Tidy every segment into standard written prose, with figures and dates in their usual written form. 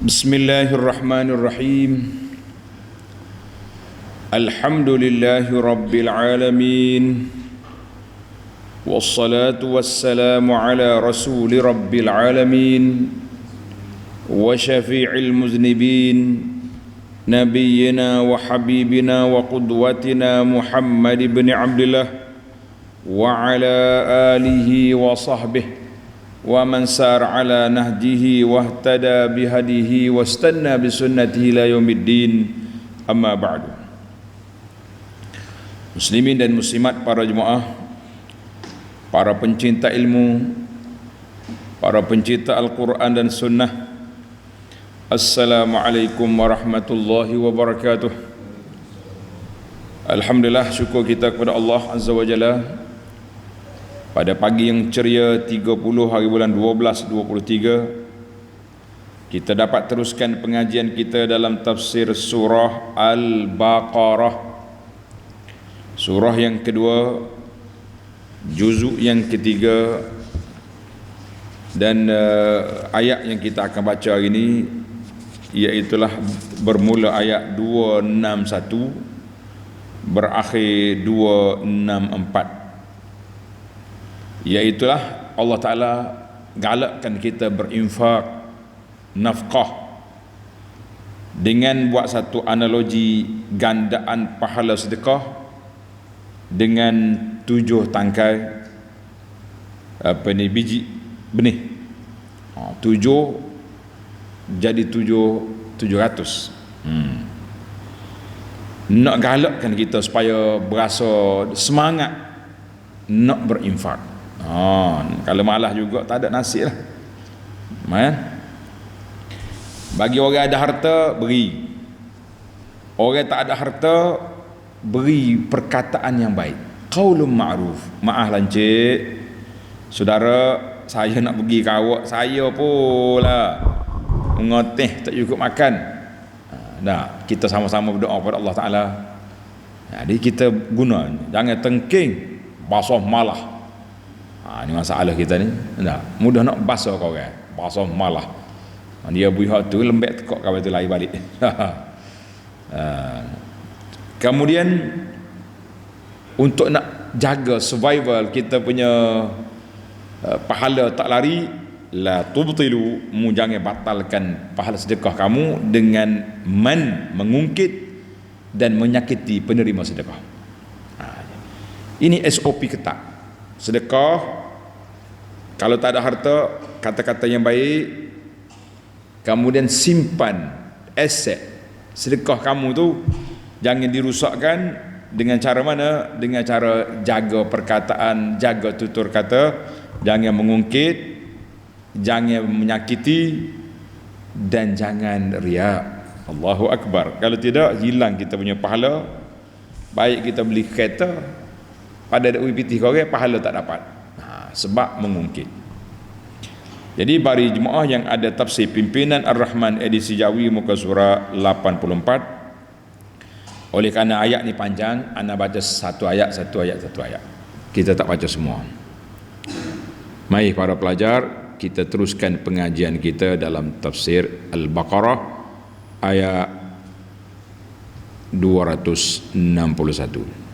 Bismillahirrahmanirrahim. Alhamdulillahi rabbil alamin. Wassalatu wassalamu ala rasuli rabbil alamin wa syafi'il muznibin nabiyyina wa habibina wa qudwatina Muhammad ibn Abdullah wa ala alihi wa sahbihi wa man sar ala nahjihi wahtada bihadihi wastanna bisunnatihi ila yaumiddin, amma ba'du. Muslimin dan muslimat, para jemaah, para pencinta ilmu, para pencinta Al-Quran dan Sunnah, Assalamualaikum warahmatullahi wabarakatuh. Alhamdulillah, syukur kita kepada Allah Azza wa Jalla. Pada pagi yang ceria 30 hari bulan 12 23, kita dapat teruskan pengajian kita dalam tafsir surah Al-Baqarah, surah yang kedua, juzuk yang ketiga. Dan ayat yang kita akan baca hari ini iaitulah bermula ayat 261 berakhir 264. Iaitulah Allah Ta'ala galakkan kita berinfak nafkah dengan buat satu analogi gandaan pahala sedekah dengan 7 tangkai biji benih. 7 jadi 700. Nak galakkan kita supaya berasa semangat nak berinfak. Kalau malah juga tak ada nasib lah. Bagi orang ada harta, beri. Orang tak ada harta, beri perkataan yang baik. Qaulun ma'ruf. Maaf lancik, saudara, saya nak pergi ke awak, saya pula ngoteh tak cukup makan. Kita sama-sama berdoa kepada Allah Ta'ala. Jadi kita guna, jangan tengking basuh malah. Ini masalah kita ni. Mudah nak basuh kau kan, basuh malah. Dia buih tu lembek tekok kau tu lari balik. Kemudian untuk nak jaga survival kita punya pahala tak lari, la tubtilu, mu jangan batalkan pahala sedekah kamu dengan mengungkit dan menyakiti penerima sedekah. Ini SOP ketat. Sedekah, kalau tak ada harta, kata-kata yang baik, kemudian simpan aset sedekah kamu tu, jangan dirusakkan. Dengan cara mana? Dengan cara jaga perkataan, jaga tutur kata, jangan mengungkit, jangan menyakiti, dan jangan riak. Allahu Akbar. Kalau tidak, hilang kita punya pahala. Baik kita beli kereta, pada ada UPT korang, pahala tak dapat, sebab mengungkit. Jadi bagi jemaah yang ada tafsir Pimpinan Ar-Rahman edisi Jawi muka surah 84, oleh kerana ayat ni panjang, ana baca satu ayat. Kita tak baca semua. Mari para pelajar, kita teruskan pengajian kita dalam tafsir Al-Baqarah ayat 261.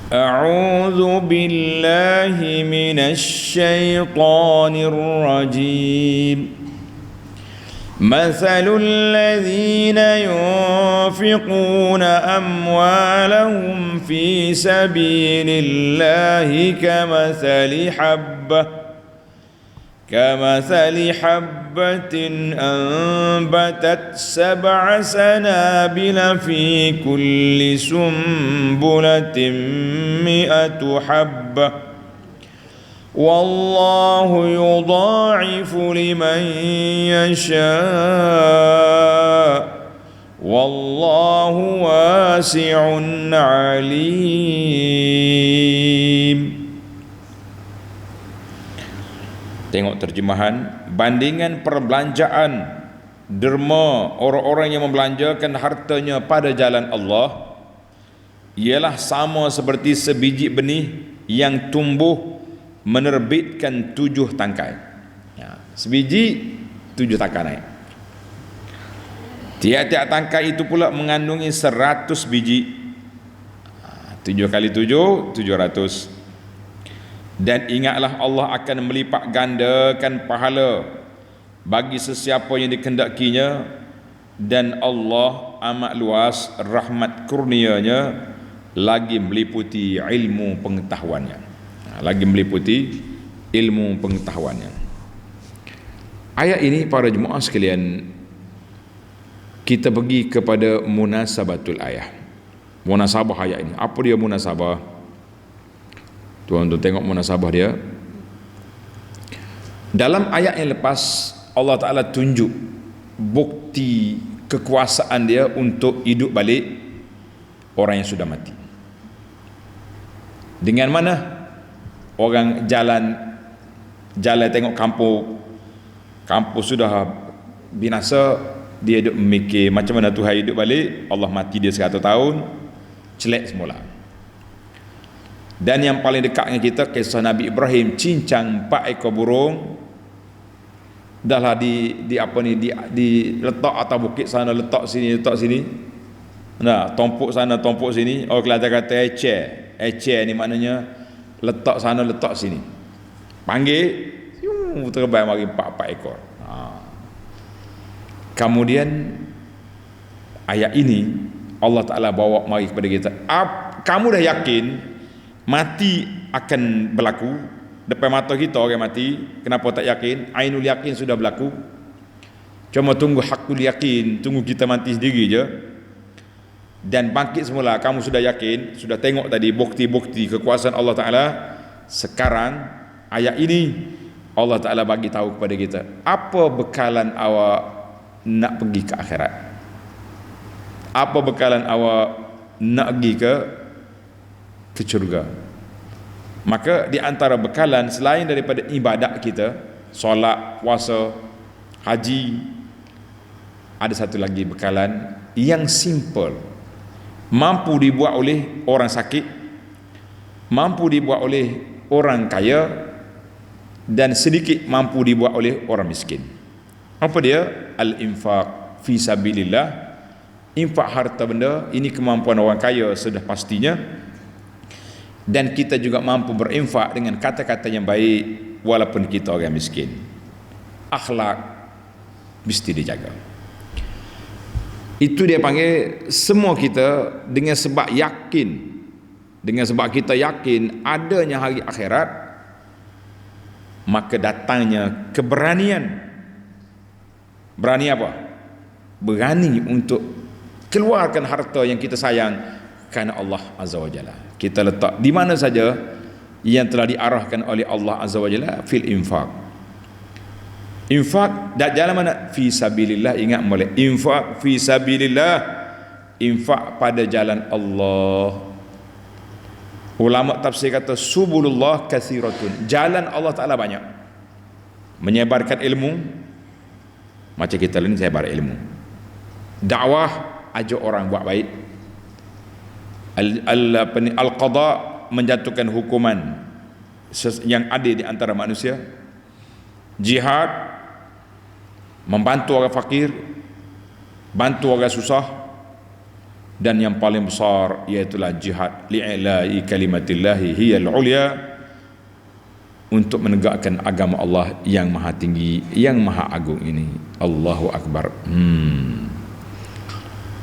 أعوذ بالله من الشيطان الرجيم مثل الذين ينفقون أموالهم في سبيل الله كمثل حبة أنبتت 7 سنابل في كل سنبلة 100 حبة والله يضاعف لمن يشاء والله واسع عليم. Tengok terjemahan. Bandingan perbelanjaan derma orang-orang yang membelanjakan hartanya pada jalan Allah ialah sama seperti sebiji benih yang tumbuh menerbitkan 7 tangkai. Sebiji 7 tangkai naik. Tiap-tiap tangkai itu pula mengandungi 100 biji. 7 kali 7 700. Dan ingatlah Allah akan melipat gandakan pahala bagi sesiapa yang dikehendakinya, dan Allah amat luas rahmat kurnianya, lagi meliputi ilmu pengetahuannya. Lagi meliputi ilmu pengetahuannya. Ayat ini para jemaah sekalian, kita pergi kepada munasabatul ayat. Munasabah ayat ini. Apa dia munasabah? Tuan-tuan tengok munasabah dia. Dalam ayat yang lepas, Allah Ta'ala tunjuk bukti kekuasaan dia untuk hidup balik orang yang sudah mati. Dengan mana? Orang jalan tengok kampung sudah binasa, dia duduk memikir macam mana Tuhan hidup balik. Allah mati dia 100 tahun, celek semula. Dan yang paling dekat dengan kita, kisah Nabi Ibrahim cincang 4 ekor burung, dahlah di letak atas bukit sana, letak sini. Nah, tompok sana, tompok sini. Oh, Kelantan kata ecer ni maknanya letak sana, letak sini. Panggil, terbang mari 4 ekor. Kemudian ayat ini Allah Ta'ala bawa mari kepada kita. Kamu dah yakin mati akan berlaku depan mata kita, orang mati? Kenapa tak yakin? Ainul yakin sudah berlaku. Cuma tunggu hakul yakin, tunggu kita mati sendiri je dan bangkit semula. Kamu sudah yakin, sudah tengok tadi bukti-bukti kekuasaan Allah Ta'ala. Sekarang ayat ini Allah Ta'ala bagi tahu kepada kita, apa bekalan awak nak pergi ke akhirat? Apa bekalan awak nak pergi ke syurga? Maka di antara bekalan selain daripada ibadat kita, solat, puasa, haji, ada satu lagi bekalan yang simple, mampu dibuat oleh orang sakit, mampu dibuat oleh orang kaya, dan sedikit mampu dibuat oleh orang miskin. Apa dia? Al-infaq fi sabilillah. Infak harta benda, ini kemampuan orang kaya sudah pastinya. Dan kita juga mampu berinfak dengan kata-kata yang baik walaupun kita orang miskin. Akhlak mesti dijaga. Itu dia panggil semua kita dengan sebab yakin, dengan sebab kita yakin adanya hari akhirat, maka datangnya keberanian. Berani apa? Berani untuk keluarkan harta yang kita sayang kerana Allah Azza wa Jalla. Kita letak di mana saja yang telah diarahkan oleh Allah Azza wa Jalla, fil infaq. Infak dan jalan mana? Fi sabilillah. Ingat boleh, infak fi sabilillah, infak pada jalan Allah. Ulama tafsir kata subulullah kathiratun, jalan Allah Ta'ala banyak. Menyebarkan ilmu, macam kita ni sebar ilmu. Dakwah, ajak orang buat baik. Al-qada, menjatuhkan hukuman yang adil di antara manusia. Jihad, membantu orang fakir, bantu orang susah. Dan yang paling besar iaitulah jihad li'ila'i kalimatillahi hiyal ulya, untuk menegakkan agama Allah yang maha tinggi, yang maha agung ini. Allahu Akbar.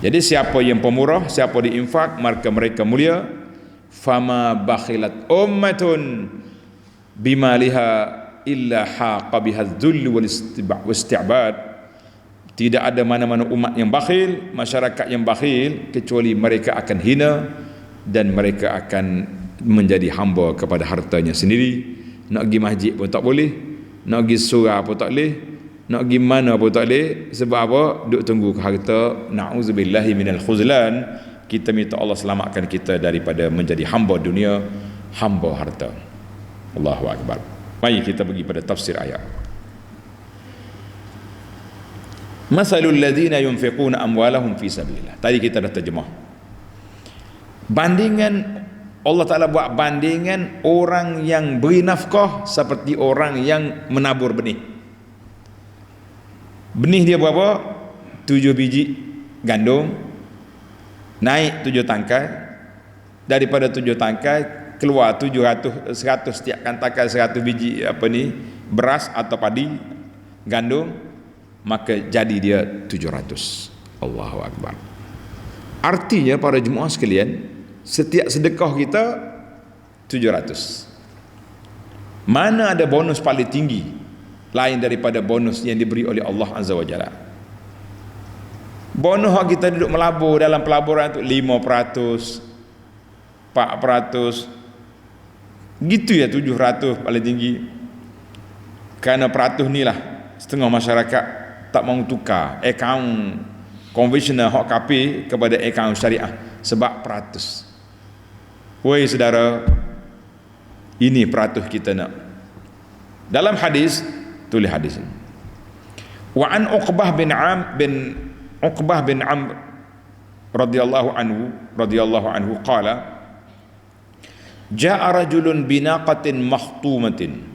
Jadi siapa yang pemurah, siapa diinfak, maka mereka mulia. Fama bakhilat ummatun bimaliha illa haqa bihadzull wal isti'bad. Tidak ada mana-mana umat yang bakhil, masyarakat yang bakhil, kecuali mereka akan hina dan mereka akan menjadi hamba kepada hartanya sendiri. Nak pergi masjid pun tak boleh, nak pergi surau pun tak boleh, nak pergi mana pun tak boleh. Sebab apa? Duk tunggu ke harta. Na'udzubillahi minal khuzlan. Kita minta Allah selamatkan kita daripada menjadi hamba dunia, hamba harta. Allahu Akbar. Mari kita pergi pada tafsir ayat. Masalul ladzina yunfiquna amwalahum fi sabilillah. Tadi kita dah terjemah. Bandingan, Allah Ta'ala buat bandingan orang yang beri nafkah seperti orang yang menabur benih. Benih dia berapa? 7 biji gandum, naik 7 tangkai, daripada 7 tangkai keluar 100 setiap tangkai 100 biji beras atau padi gandum, maka jadi dia 700. Allahu Akbar. Artinya para jemaah sekalian, setiap sedekah kita 700. Mana ada bonus paling tinggi lain daripada bonus yang diberi oleh Allah Azza wa Jalla? Bonus kita duduk melabur dalam pelaburan itu 5%, 4%, gitu ya, 700 paling tinggi. Kerana peratus ni lah setengah masyarakat tak mahu tukar akaun konvensional hak KP kepada akaun syariah sebab peratus. Woi saudara, ini peratus kita nak. Dalam hadis, tulis hadis ini. Wa an Uqbah bin Amr radhiyallahu anhu qala ja'a rajulun binaqatin makhtumatin.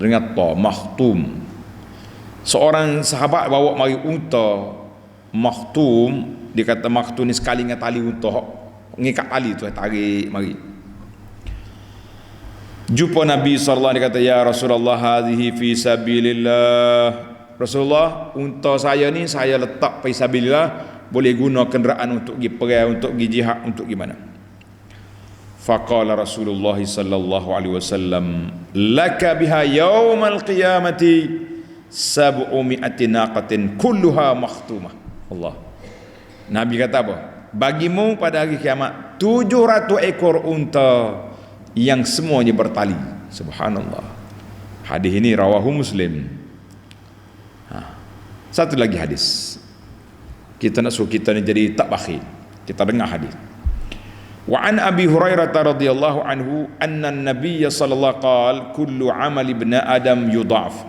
Ingat ta, makhtum. Seorang sahabat bawa mari unta makhtum. Dia kata makhtum ni sekali dengan tali unta, ngikat tali tu tarik mari. Jumpa Nabi sallallahu alaihi wasallam, dia kata, ya Rasulullah, hadhihi fi sabilillah. Rasulullah, unta saya ni saya letak fi sabilillah, boleh guna kenderaan untuk pergi perang, untuk pergi jihad, untuk gimana? Faqala Rasulullah sallallahu alaihi wasallam, laka biha yaumal qiyamati 700 naqatin kulluha makhtumah. Allah. Nabi kata apa? Bagimu pada hari kiamat 700 ekor unta yang semuanya bertali. Subhanallah. Hadis ini rawahu Muslim. Satu lagi hadis. Kita nak suruh kita ni jadi tak bakhil. Kita dengar hadis. Wa an Abi Hurairah radhiyallahu anhu anna an-nabiy sallallahu qala kullu amal ibn Adam yudhaf.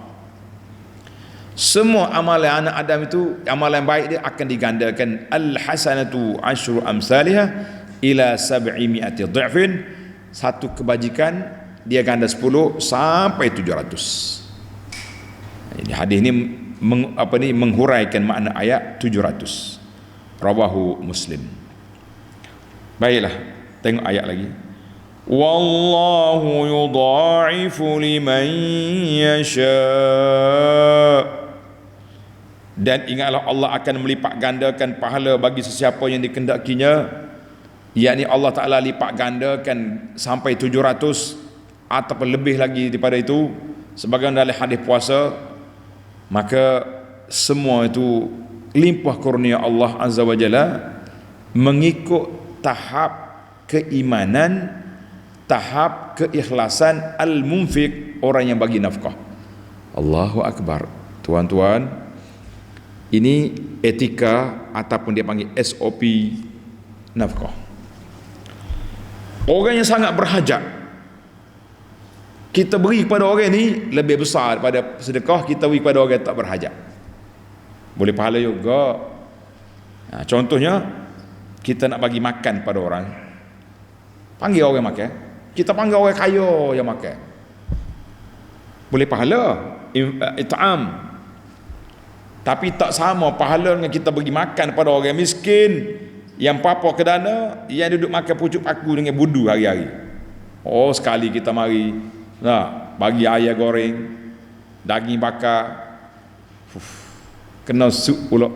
Semua amalan anak Adam itu, amalan baik dia akan digandakan. Al-hasanatu asyru amsalihah ila 700 dha'fin. Satu kebajikan dia ganda 10 sampai 700. Ini hadis ini menghuraikan makna ayat 700. Rawahu Muslim. Baiklah, tengok ayat lagi. Wallahu yudha'ifu liman yasha. Dan ingatlah Allah akan melipat gandakan pahala bagi sesiapa yang dikehendakinya, yakni Allah Ta'ala lipat gandakan sampai 700 ataupun lebih lagi daripada itu, sebagaimana dalam hadis puasa. Maka semua itu limpah kurnia Allah Azza wa Jalla mengikut tahap keimanan, tahap keikhlasan al-munfiq, orang yang bagi nafkah. Allahu Akbar. Tuan-tuan, ini etika ataupun dia panggil SOP nafkah. Orang yang sangat berhajat, kita beri kepada orang ni lebih besar daripada sedekah kita beri kepada orang yang tak berhajat. Boleh pahala juga. Contohnya, kita nak bagi makan pada orang, panggil orang makan, kita panggil orang kaya yang makan, boleh pahala it'am. Tapi tak sama pahala dengan kita bagi makan pada orang miskin yang papa ke dana, yang duduk makan pucuk paku dengan budu hari-hari. Oh, sekali kita mari bagi ayam goreng, daging bakar, kena sup pula.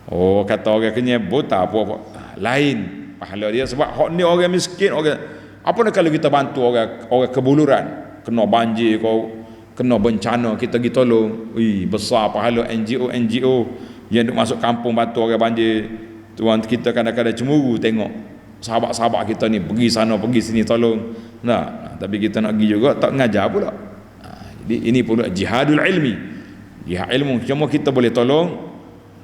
Oh, kata orang kenyang buta apa-apa. Lain pahala dia, sebab hak ni orang miskin, orang apa nak kalau kita bantu orang kebuluran, kena banjir kau, kena bencana, kita pergi tolong. Besar pahala NGO yang duk masuk kampung bantu orang banjir. Tuan kita kadang-kadang cemburu tengok sahabat-sahabat kita ni pergi sana pergi sini tolong. Tapi kita nak pergi juga tak ngajar pula. Jadi ini pula jihadul ilmi. Jihad ilmu, cuma kita boleh tolong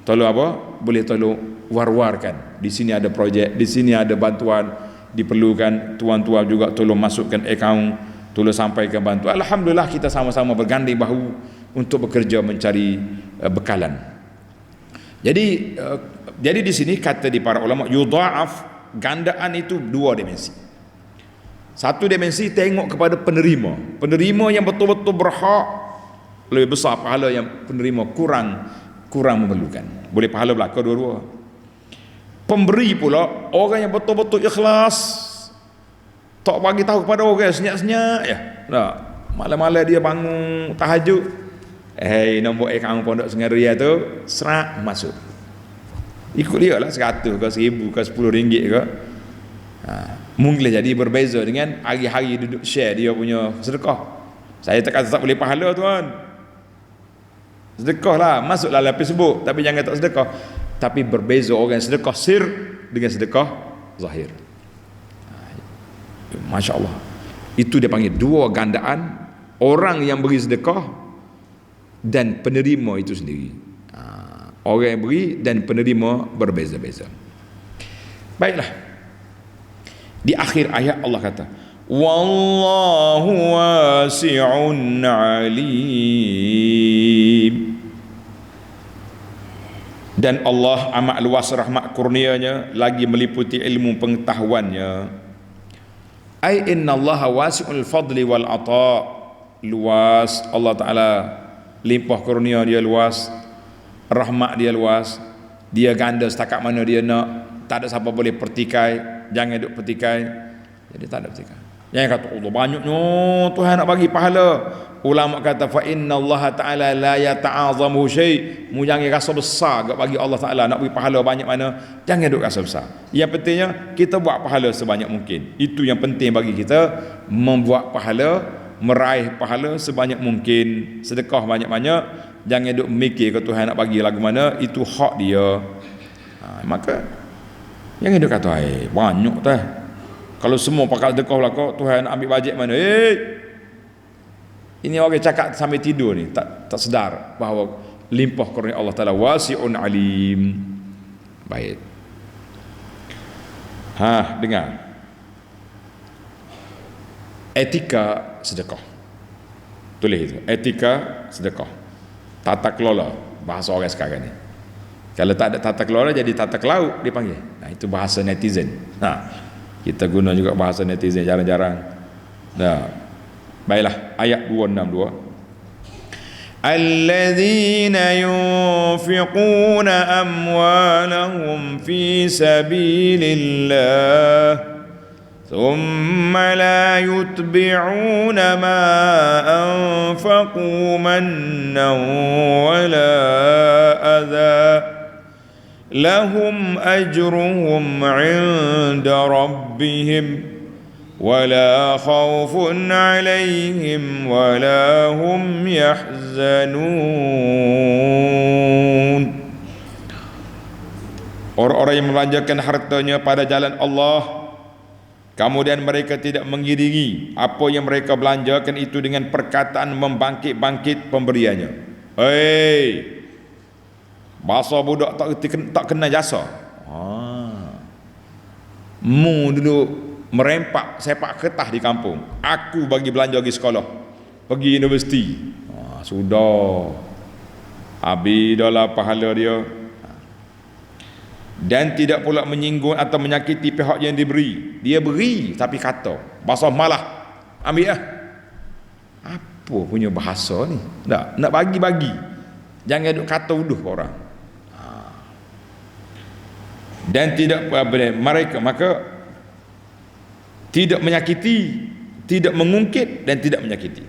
apa? Boleh tolong war-warkan. Di sini ada projek, di sini ada bantuan diperlukan, tuan-tuan juga tolong masukkan akaun, tolong sampaikan bantuan. Alhamdulillah, kita sama-sama berganding bahu untuk bekerja mencari bekalan. Jadi di sini kata di para ulama, yudha'af, gandaan itu dua dimensi. Satu dimensi tengok kepada penerima yang betul-betul berhak lebih besar pahala yang penerima kurang memerlukan. Boleh pahala belaka dua-dua. Pemberi pula orang yang betul-betul ikhlas, tak bagi tahu kepada orang senyap-senyap ya. Nah, malam-malam dia bangun tahajud, nombor akaun pondok Sengaria tu serak masuk. Ikut dia lah 100 ke 1000 ke 10 ringgit ke. Mungkin jadi berbeza dengan hari-hari duduk share dia punya sedekah. Saya tak kata tak boleh pahala tuan. Sedekah lah, masuklah dalam Facebook, tapi jangan tak sedekah. Tapi berbeza orang sedekah sir dengan sedekah zahir. Masya Allah. Itu dia panggil dua gandaan, orang yang beri sedekah dan penerima itu sendiri. Orang yang beri dan penerima berbeza-beza. Baiklah, di akhir ayat Allah kata, wallahu wasi'un alim. Dan Allah amat luas rahmat kurnianya, lagi meliputi ilmu pengetahuannya. Ai inna Allah wasi'ul fadli wal ata. Luas Allah Ta'ala, limpah kurnia dia luas, rahmat dia luas, dia ganda setakat mana dia nak, tak ada siapa boleh pertikai, jangan duk pertikai. Jadi tak ada pertikai. Jangan kata Allah banyaknya Tuhan nak bagi pahala. Ulama kata fa inna Allah Ta'ala la yata'azamu syai'. Mu jangan rasa besar gak bagi Allah Ta'ala nak bagi pahala banyak mana, jangan duk rasa besar. Yang pentingnya kita buat pahala sebanyak mungkin. Itu yang penting bagi kita, membuat pahala, meraih pahala sebanyak mungkin. Sedekah banyak-banyak, jangan duk mikir ke Tuhan nak bagi lagu mana, itu hak dia. Maka jangan duk kata banyak tah. Kalau semua pakai sedekah belaka, Tuhan ambil bajet mana? Ini orang cakap sambil tidur ni, tak sedar bahawa limpah kurnia Allah Ta'ala wasi'un alim. Baik. Dengar. Etika sedekah. Tulis itu. Etika sedekah. Tata kelola, bahasa orang sekarang ni. Kalau tak ada tata kelola, jadi tata kelaut dipanggil. Nah, itu bahasa netizen. Kita guna juga bahasa netizen jarang-jarang. Baiklah, ayat 262. Alladzina yunfiquna amwalahum fi sabilillah thumma la yutbi'una ma anfaqu mannan wala adha lahum ajruhum 'inda rabbihim wala khaufun 'alaihim wala hum yahzanun. Orang-orang yang membelanjakan hartanya pada jalan Allah, kemudian mereka tidak mengiringi apa yang mereka belanjakan itu dengan perkataan membangkit-bangkit pemberiannya. Bahasa budak tak kena jasa. Mu duduk merempak sepak kertas di kampung, aku bagi belanja pergi sekolah, pergi universiti, sudah habis dah lah pahala dia. Dan tidak pula menyinggung atau menyakiti pihak yang diberi. Dia beri tapi kata bahasa malah ambil apa punya bahasa ni, nak bagi-bagi, jangan duk kata uduh orang. Dan tidak mereka maka tidak menyakiti, tidak mengungkit dan tidak menyakiti.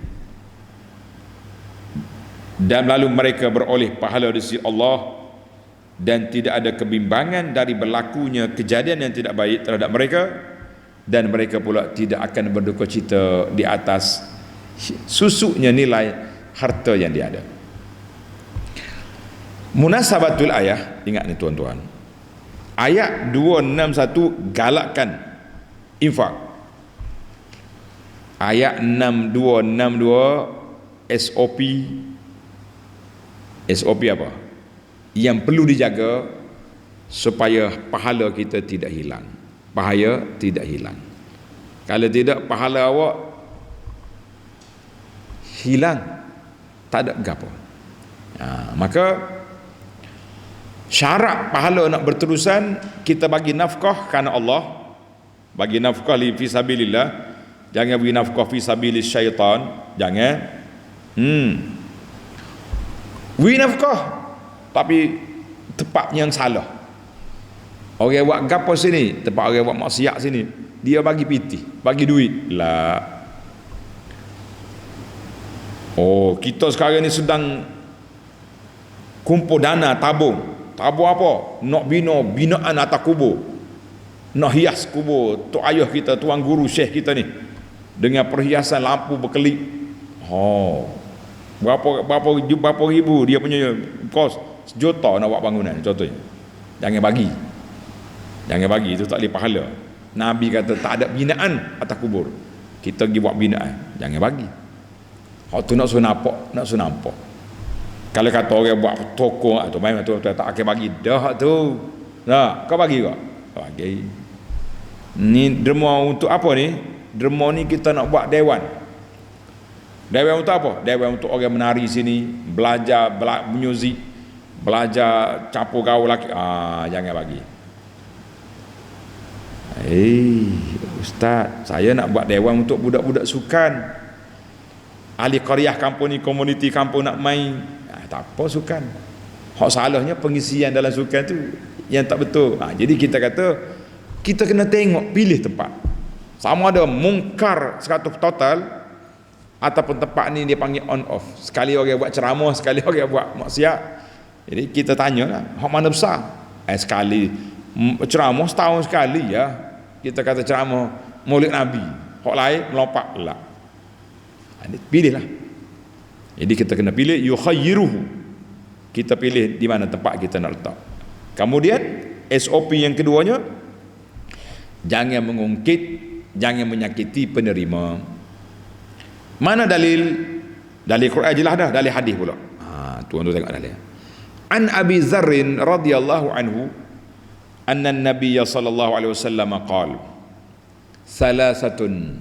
Dan lalu mereka beroleh pahala di sisi Allah, dan tidak ada kebimbangan dari berlakunya kejadian yang tidak baik terhadap mereka, dan mereka pula tidak akan berduka cita di atas susuknya nilai harta yang dia ada. Munasabatul ayah, ingat ni tuan-tuan, ayat 261 galakkan infak. Ayat 6262 SOP apa yang perlu dijaga supaya pahala kita tidak hilang. Pahala tidak hilang. Kalau tidak, pahala awak hilang, tak ada gapo. Maka syarat pahala nak berterusan, kita bagi nafkah kerana Allah, bagi nafkah fi sabilillah. Jangan bagi nafkah fi sabilis syaitan, jangan. Beri nafkah tapi tempat yang salah. Orang buat gapo sini, tempat orang buat maksiat sini, dia bagi piti, bagi duit. Lah. Oh, kita sekarang ni sedang kumpul dana tabung. Tabung apa? Nak binaan atas kubur. Nak hias kubur tok ayah kita, tuan guru syekh kita ni dengan perhiasan lampu berkelip. Oh. Berapa ribu dia punya kos, 1 juta nak buat bangunan contohnya. Jangan bagi, itu tak boleh pahala. Nabi kata tak ada binaan atas kubur. Kita pergi buat binaan, jangan bagi. Hak tu nak suruh nampak. Kalau kata orang buat toko atau main tu tak akan bagi dah tu. Nah, kau bagi kau? Bagi. Ni derma untuk apa ni? Derma ni kita nak buat dewan. Dewan untuk apa? Dewan untuk orang menari sini, belajar muzik, belajar campur gaul laki. Jangan bagi. Ustaz, saya nak buat dewan untuk budak-budak sukan. Ahli qaryah kampung ni, komuniti kampung nak main. Tak apa sukan. Hak salahnya pengisian dalam sukan tu yang tak betul. Jadi kita kata kita kena tengok, pilih tempat. Sama ada mungkar 100 total ataupun tempat ni dia panggil on off. Sekali orang buat ceramah, sekali orang buat maksiat. Jadi kita tanyalah, hak mana besar? Sekali ceramah setahun sekali ya. Kita kata ceramah Maulid Nabi. Hak lain melompat lah. Pilihlah. Jadi kita kena pilih yukhayyiruhu. Kita pilih di mana tempat kita nak letak. Kemudian SOP yang keduanya, jangan mengungkit, jangan menyakiti penerima. Mana dalil? Dalil Quran jelas dah, dalil hadis pula. Tuan tu tengok dalil. An Abi Dzarr radhiyallahu anhu anna an-nabiy sallallahu alaihi wasallam qala thalathatun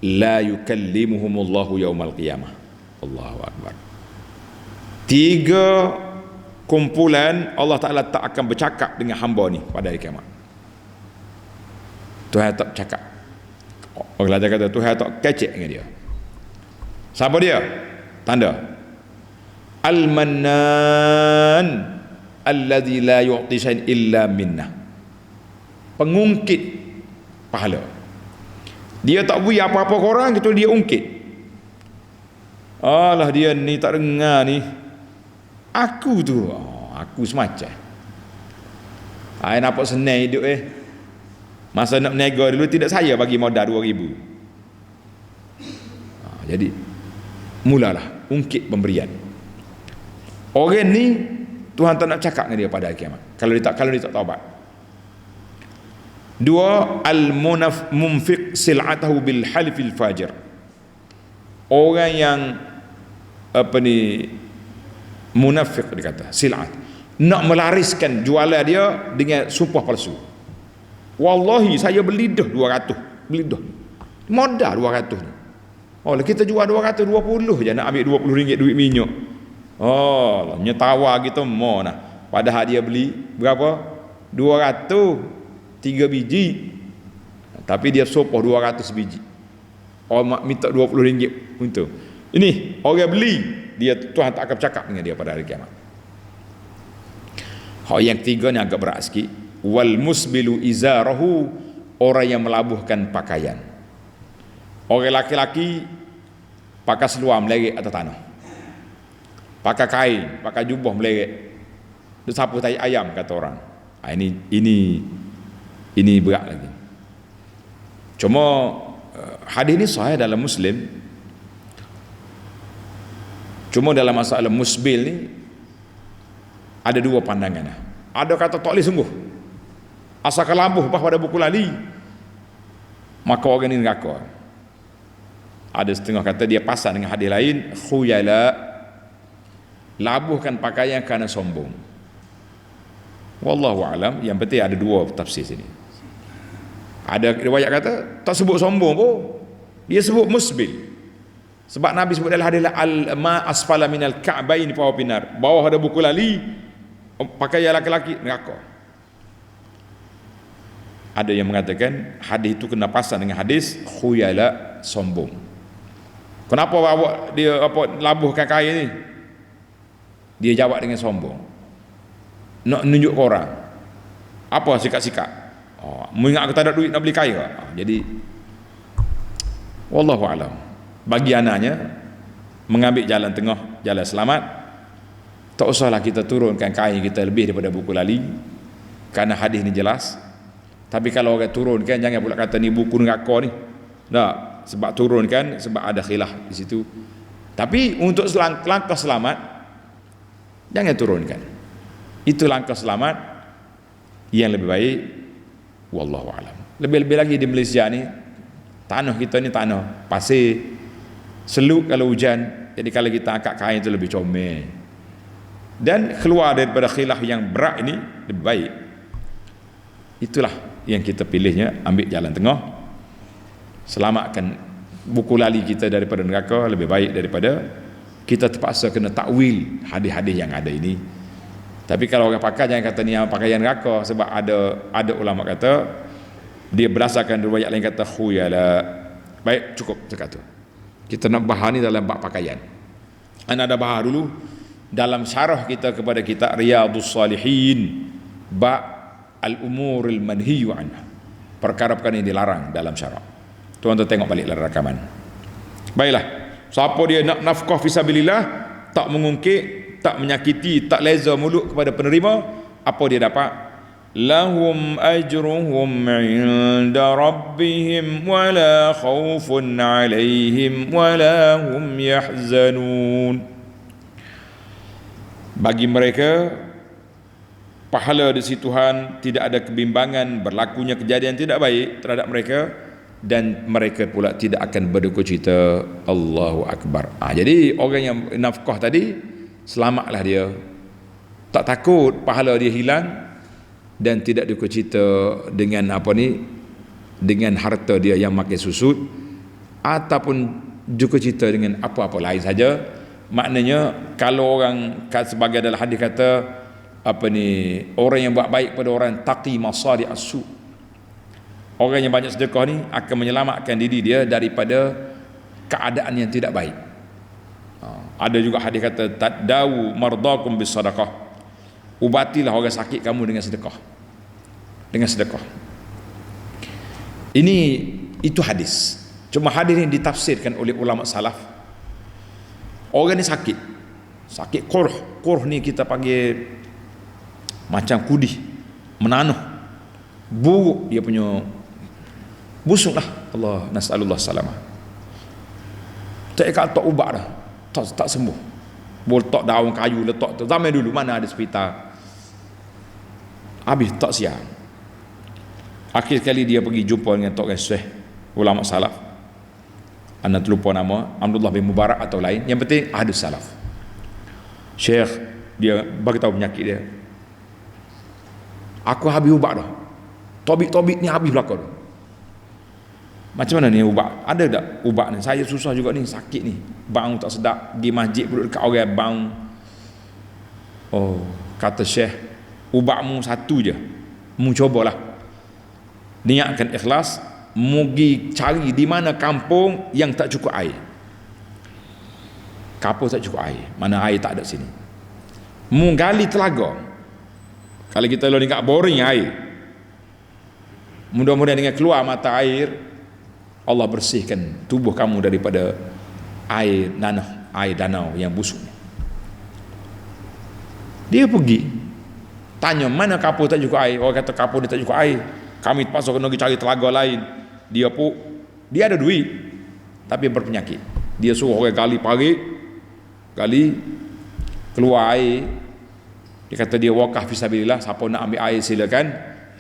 la yukallimuhumullahu yaumal qiyamah. Allahu akbar. 3 kumpulan Allah Taala tak akan bercakap dengan hamba ni pada hari kiamat. Tuhan tak bercakap. Orang lain kata Tuhan tak kecek dengan dia. Siapa dia? Tanda. Al-Mannan alladzi la yu'ti shay'an illa minnah. Pengungkit pahala. Dia tak beri apa-apa ke orang, kecuali dia ungkit. Alah dia ni tak dengar ni. Aku tu, aku semacam. Saya nampak senang hidup Masa nak berniaga dulu tidak saya bagi modal 2,000. Jadi mulalah ungkit pemberian. Orang ni Tuhan tak nak cakap dengan dia pada hari kiamat. Kalau dia tak taubat. 2, al-munfiq sil'atahu bil halifil fajir. Orang yang munafik dikata sil'at, nak melariskan jualan dia dengan sumpah palsu. Wallahi saya beli dah 200, beli dah modal 200 ni. Kita jual 220 je, nak ambil RM20 duit minyak. Nyetawa kita mau nah. Padahal dia beli berapa? 200, 3 biji. Tapi dia sopoh 200 biji. Orang minta RM20 untung. Ini orang beli, dia Tuhan tak akan bercakap dengan dia pada hari kiamat. Yang ketiga ni agak berat sikit. Wal musbilu izarahu, orang yang melabuhkan pakaian. Orang laki-laki pakai seluar meleret atas tanah, pakai kain, pakai jubah meleret, dia sapu tai ayam kata orang. Ini berat lagi. Cuma hadis ni sahih dalam Muslim. Cuma dalam masalah musbil ni ada 2 pandangan. Ada kata tak boleh sungguh, asalkan lambuh pada buku lali, maka orang ni neraka. Ada setengah kata dia pasal dengan hadis lain, khuyala, labuhkan pakaian kerana sombong. Wallahu alam. Yang penting ada 2 tafsir sini. Ada riwayat kata tak sebut sombong pun, dia sebut musbil. Sebab Nabi sebut dalam hadis al-ma asfala minal ka'bain fa pinar, bawah ada buku lali, pakaian laki-laki neraka. Ada yang mengatakan hadis itu kena pasal dengan hadis khuyala, sombong. Kenapa bawa dia labuhkan kain ni? Dia jawab dengan sombong, nak nunjuk ke orang apa sikap-sikap. Mengingat aku tak ada duit nak beli kaya. Jadi wallahu alam, bagi anaknya mengambil jalan tengah, jalan selamat. Tak usahlah kita turunkan kain kita lebih daripada buku lali, kerana hadis ni jelas. Tapi kalau orang turunkan, jangan pula kata ni buku neraka ni. Tak, sebab turunkan sebab ada khilaf di situ. Tapi untuk langkah selamat, jangan turunkan. Itu langkah selamat yang lebih baik. Wallahu alam. Lebih-lebih lagi di Malaysia ni, tanah kita ni tanah pasir, seluk kalau hujan. Jadi kalau kita angkat kain itu lebih comel dan keluar daripada khilaf yang berat ini, lebih baik. Itulah yang kita pilihnya, ambil jalan tengah, selamatkan buku lali kita daripada neraka, lebih baik daripada kita terpaksa kena takwil hadis-hadis yang ada ini. Tapi kalau orang pakai, jangan kata ni pakaian neraka, sebab ada ulama kata dia berdasarkan riwayat lain kata khuyala. Baik, cukup cakap tu. Kita nak bahas ni dalam bab pakaian. Ana ada bahas dulu dalam syarah kita kepada kitab Riyadhus Salihin, bab al-umuril manhiyu anha, perkara-perkara yang dilarang dalam syarak. Tuan-tuan tengok balik dalam rakaman. Baiklah, siapa dia nak nafkah fisabilillah, tak mengungkit, tak menyakiti, tak leza mulut kepada penerima, apa dia dapat? Lahum ajruhum 'inda rabbihim wala khaufun 'alaihim wala hum yahzanun. Bagi mereka pahala di sisi Tuhan, tidak ada kebimbangan berlakunya kejadian tidak baik terhadap mereka, dan mereka pula tidak akan berduka cita. Allahu Akbar. Jadi orang yang nafkah tadi, selamatlah dia, tak takut pahala dia hilang, dan tidak duka cita dengan dengan harta dia yang makin susut, ataupun duka cita dengan apa-apa lain saja. Maknanya kalau orang sebagai dalam hadis kata orang yang buat baik pada orang, taqi masari as-su, orang yang banyak sedekah ni akan menyelamatkan diri dia daripada keadaan yang tidak baik. Ada juga hadis kata tadawu mardakum bis sadaqah, ubatilah orang sakit kamu dengan sedekah. Dengan sedekah. Itu hadis. Cuma hadis ini ditafsirkan oleh ulama salaf. Orang ni sakit qurh ni kita panggil macam kudih, menanuh, buruk dia punya, busuk lah. Allah nas'alullah salamah. Tak ubat dah, tak sembuh. Boltok daun kayu letak tu. Zaman dulu mana ada hospital, habis tak siap. Akhir sekali dia pergi jumpa dengan Tok Syekh ulama salaf, anda terlupa nama, Abdullah bin Mubarak atau lain, yang penting ahli salaf. Syekh dia bagi tahu penyakit dia, aku habis ubat dah, tobik ni habis belakang dah. Macam mana ni ubat? Ada tak ubat ni? Saya susah juga ni, sakit ni, bau tak sedap, di masjid duduk dekat orang bau. Oh, kata Syekh, ubatmu satu je, mu cobalah, niatkan ikhlas, mugi cari di mana kampung yang tak cukup air. Kampung tak cukup air, mana air tak ada sini, mu gali telaga. Kalau kita lalu dekat boring air, mudah-mudahan dengan keluar mata air, Allah bersihkan tubuh kamu daripada air danau yang busuk. Dia pergi tanya mana kapur tak cukup air. Orang kata kapur dia tak cukup air, kami terpaksa kena pergi cari telaga lain. Dia ada duit tapi berpenyakit. Dia suruh orang gali keluar air. Dia kata dia wakaf fisabilillah, siapa nak ambil air silakan,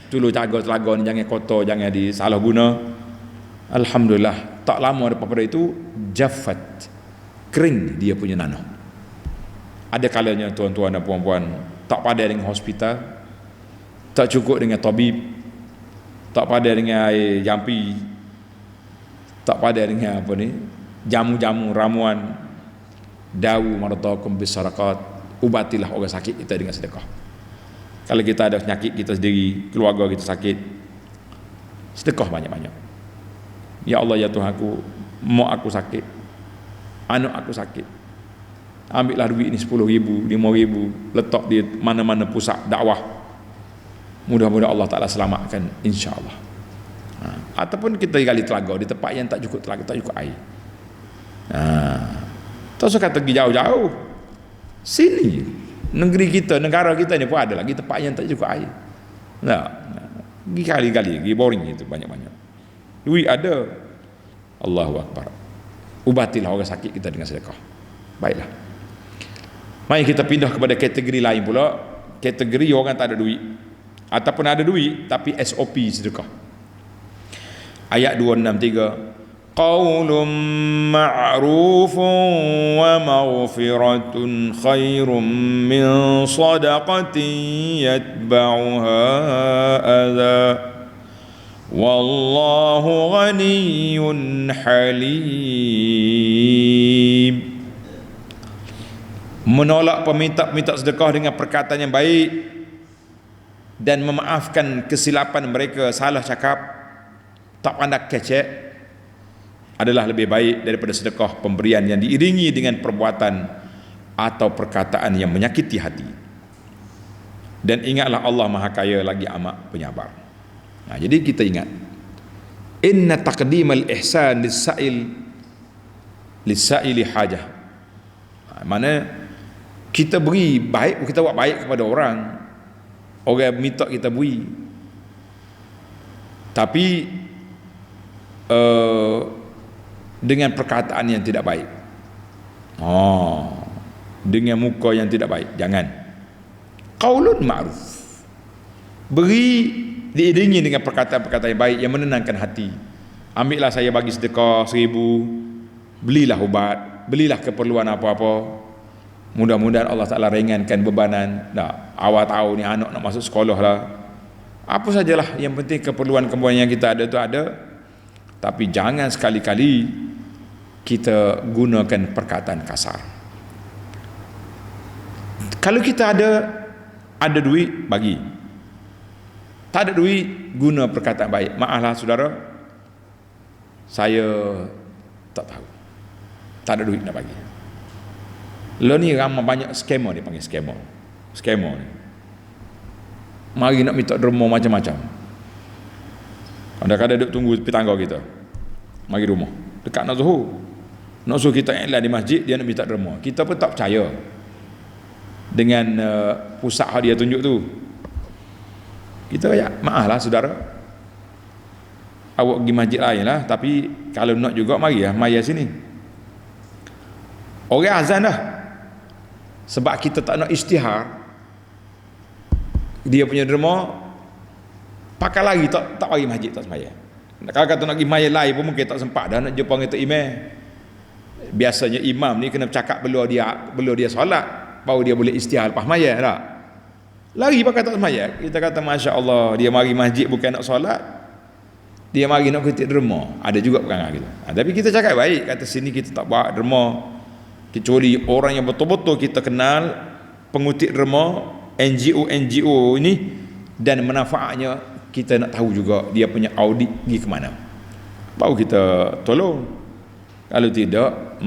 tolong jaga telaga ni jangan kotor, jangan disalah guna. Alhamdulillah, tak lama daripada itu jaffat, kering dia punya nanah. Ada kalanya tuan-tuan dan puan-puan tak pandai dengan hospital, tak cukup dengan tabib, tak pandai dengan air jampi, tak pandai dengan jamu-jamu ramuan, dawu mardakum bis sadaqat, ubatilah orang sakit kita dengan sedekah. Kalau kita ada penyakit kita sendiri, keluarga kita sakit, sedekah banyak-banyak. Ya Allah, ya Tuhan aku, mak aku sakit, anak aku sakit, Ambillah duit ni 10,000, 5,000, letak di mana-mana pusat dakwah. Mudah-mudahan Allah Ta'ala selamatkan, insya-Allah. Ataupun kita gali telaga di tempat yang tak cukup telaga, tak cukup air. Tak usah kata pergi jauh-jauh. Sini negeri kita, negara kita ni pun ada lagi tempat yang tak cukup air. Pergi kali-kali, pergi boring itu banyak-banyak. Duit ada. Allahu Akbar. Ubatilah orang sakit kita dengan sedekah. Baiklah. Mari kita pindah kepada kategori lain pula. Kategori orang tak ada duit ataupun ada duit tapi SOP sedekah. Ayat 263, qaulun ma'rufun wa maghfiratun khairum min sadaqatin yatba'uha adha wallahu ghaniyyun halim. Menolak peminta-peminta sedekah dengan perkataan yang baik dan memaafkan kesilapan mereka, salah cakap, tak pandai kecek, adalah lebih baik daripada sedekah pemberian yang diiringi dengan perbuatan atau perkataan yang menyakiti hati. Dan ingatlah Allah Maha Kaya lagi amat penyabar. Jadi kita ingat, inna taqdimal ihsan lis-sa'ili hajah. Mana kita beri baik, kita buat baik kepada orang minta kita beri, tapi dengan perkataan yang tidak baik, dengan muka yang tidak baik, jangan. Qaulun ma'ruf, beri diiringi dengan perkataan-perkataan yang baik yang menenangkan hati. Ambillah saya bagi sedekah 1,000, belilah ubat, belilah keperluan apa-apa. Mudah-mudahan Allah Ta'ala ringankan bebanan. Awal tahu ni anak nak masuk sekolah lah, apa sajalah, yang penting keperluan-keperluan yang kita ada tu ada. Tapi jangan sekali-kali kita gunakan perkataan kasar. Kalau kita ada duit, bagi. Tak ada duit, guna perkataan baik. Maaflah saudara, saya tak tahu, tak ada duit nak bagi. Lo ni ramai banyak scammer, dia panggil scammer ni. Mari nak minta derma macam-macam. Kadang-kadang duduk tunggu tepi tangga kita, mari rumah dekat nak Zuhur, nak suruh kita iklan di masjid, dia nak minta derma. Kita pun tak percaya dengan pusat dia tunjuk tu. Kita ya, maaflah saudara, awak pergi masjid lain lah, tapi kalau nak juga mari sini. Orang azan dah, sebab kita tak nak isytihar dia punya derma, pakai lagi tak pergi masjid, tak sembahyang. Kalau kata nak pergi masjid lain pun mungkin tak sempat dah nak jumpa dengan Tok Imam. Biasanya imam ni kena bercakap belum dia solat, baru dia boleh isytihar lepas sembahyang tak. Lari pakai tak sembahyang, kita kata masya-Allah, dia mari masjid bukan nak solat, dia mari nak kutip derma. Ada juga perangai kita. Tapi kita cakap baik, kata sini kita tak buat derma, kecuali orang yang betul-betul kita kenal, pengutip derma, NGO ini, dan manfaatnya kita nak tahu juga dia punya audit pergi ke mana, baru kita tolong. Kalau tidak,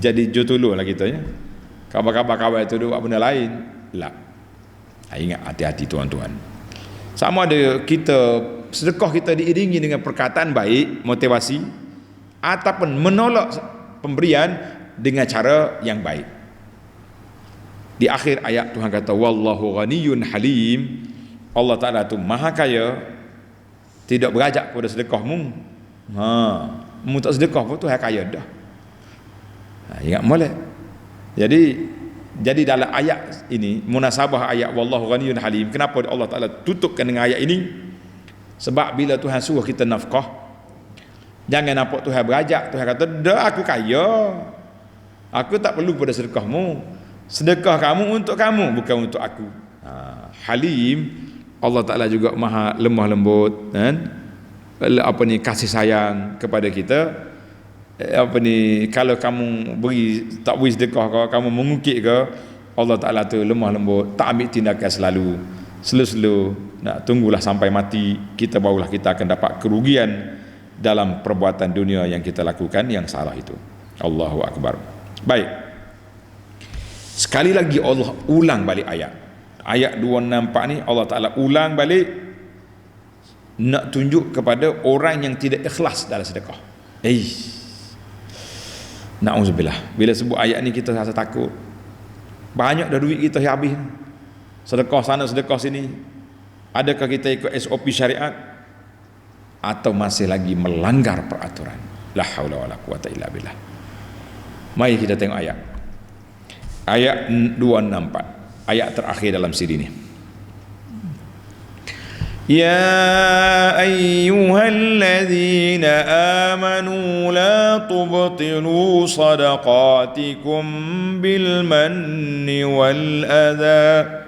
jadi jotulur lah kita ya. Kabar-kabar itu buat benda lain lah. Ingat, hati-hati tuan-tuan. Sama ada kita sedekah kita diiringi dengan perkataan baik, motivasi, ataupun menolak pemberian dengan cara yang baik. Di akhir ayat Tuhan kata wallahu ghaniyyun halim. Allah Ta'ala tu Maha Kaya, tidak berajak kepada sedekahmu. Mu tak sedekah pun Tuhan kaya dah. Ingat molek. Jadi dalam ayat ini, munasabah ayat wallahu ghaniyyun halim, kenapa Allah Ta'ala tutupkan dengan ayat ini? Sebab bila Tuhan suruh kita nafkah, jangan nampak Tuhan berajak. Tuhan kata, dah aku kaya, aku tak perlu pada sedekahmu. Sedekah kamu untuk kamu, bukan untuk aku. Halim, Allah Ta'ala juga maha lemah lembut, kan? Kasih sayang kepada kita. Kalau kamu tak beri sedekah, kamu mengukit ke, Allah Ta'ala tu lemah lembut, tak ambil tindakan slow, nak tunggulah sampai mati, kita barulah kita akan dapat kerugian dalam perbuatan dunia yang kita lakukan yang salah itu. Allahu Akbar. Baik, Sekali lagi Allah ulang balik ayat 264 ni, Allah Ta'ala ulang balik nak tunjuk kepada orang yang tidak ikhlas dalam sedekah. Na'udzubillah, bila sebut ayat ni kita rasa takut. Banyak dah duit kita yang habis, sedekah sana sedekah sini. Adakah kita ikut SOP syariat atau masih lagi melanggar peraturan? La haula wala quwata illa billah. Mari kita tengok ayat 264, ayat terakhir dalam siri ni. Ya ayyuhalladzina amanu la tubtilu sadaqatikum bil manni wal adha